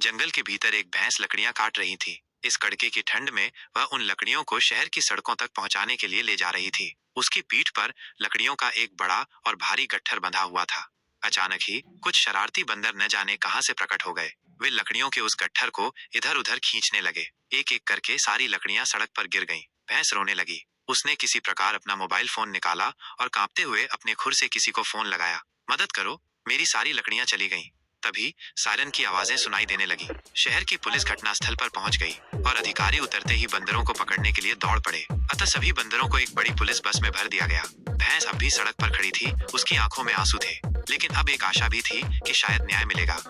जंगल के भीतर एक भैंस लकड़ियां काट रही थी। इस कड़के की ठंड में वह उन लकड़ियों को शहर की सड़कों तक पहुंचाने के लिए ले जा रही थी। उसकी पीठ पर लकड़ियों का एक बड़ा और भारी गट्ठर बंधा हुआ था। अचानक ही कुछ शरारती बंदर न जाने कहां से प्रकट हो गए। वे लकड़ियों के उस गट्ठर को इधर उधर खींचने लगे। एक एक करके सारी लकड़ियां सड़क पर गिर गईं। भैंस रोने लगी। उसने किसी प्रकार अपना मोबाइल फोन निकाला और कांपते हुए अपने खुर से किसी को फोन लगाया। मदद करो, मेरी सारी लकड़ियां चली गईं। तभी सायरन की आवाजें सुनाई देने लगी। शहर की पुलिस घटनास्थल पर पहुंच गई और अधिकारी उतरते ही बंदरों को पकड़ने के लिए दौड़ पड़े। अतः सभी बंदरों को एक बड़ी पुलिस बस में भर दिया गया। भैंस अब भी सड़क पर खड़ी थी। उसकी आंखों में आंसू थे, लेकिन अब एक आशा भी थी कि शायद न्याय मिलेगा।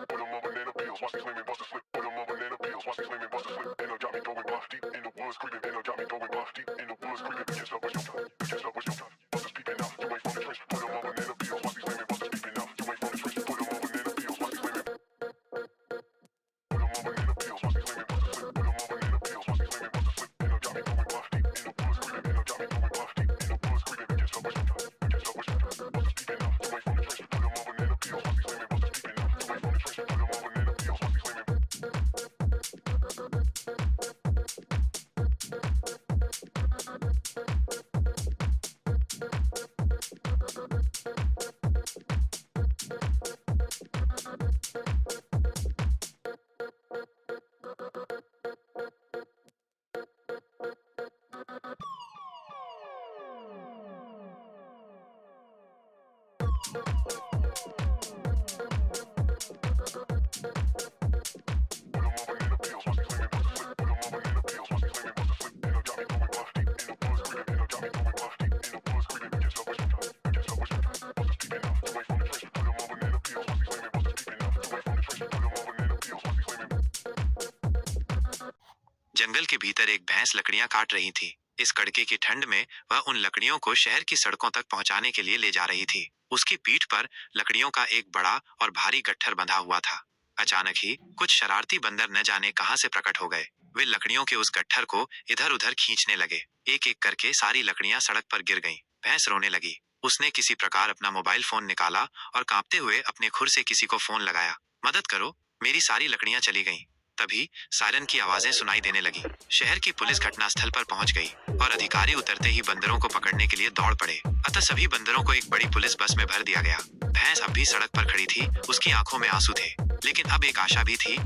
Put 'em on banana peels, watch me swimming, bust a slip. Put 'em on banana peels, watch me swimming, bust a slip. And got me going bluff deep in the woods, creeping. And got me going bluff deep in the woods, creeping. You can't stop, what's your time? You can't stop, what's your time? Busters peeping out, you ain't from the trench. Put 'em on banana peels, watch me swimming, busters peeping out, you ain't from the trench. Put 'em on banana peels, watch me swimming. Put 'em on banana peels, watch me swimming, bust a slip. Put 'em on banana peels, watch me swimming, bust a slip. And got me going bluff deep in the woods, creeping. And got me going bluff deep in the woods, creeping. You can't stop, what's your time? You can't stop, what's your time? Busters peeping out, you ain't from the trench. Put 'em on banana peels, watch me swimming, busters peeping out, you ain't from the trench. Put 'em on banana peels, watch me swimming. जंगल के भीतर एक भैंस लकड़ियां काट रही थी। इस कड़के की ठंड में वह उन लकड़ियों को शहर की सड़कों तक पहुंचाने के लिए ले जा रही थी। उसकी पीठ पर लकड़ियों का एक बड़ा और भारी गट्ठर बंधा हुआ था। अचानक ही कुछ शरारती बंदर न जाने कहां से प्रकट हो गए। वे लकड़ियों के उस गट्ठर को इधर उधर खींचने लगे। एक एक करके सारी लकड़ियां सड़क पर गिर गईं। भैंस रोने लगी। उसने किसी प्रकार अपना मोबाइल फोन निकाला और कांपते हुए अपने खुर से किसी को फोन लगाया। मदद करो, मेरी सारी लकड़ियां चली गईं। तभी सायरन की आवाजें सुनाई देने लगी। शहर की पुलिस घटनास्थल पर पहुंच गई और अधिकारी उतरते ही बंदरों को पकड़ने के लिए दौड़ पड़े। अतः सभी बंदरों को एक बड़ी पुलिस बस में भर दिया गया। भैंस अब भी सड़क पर खड़ी थी। उसकी आंखों में आंसू थे, लेकिन अब एक आशा भी थी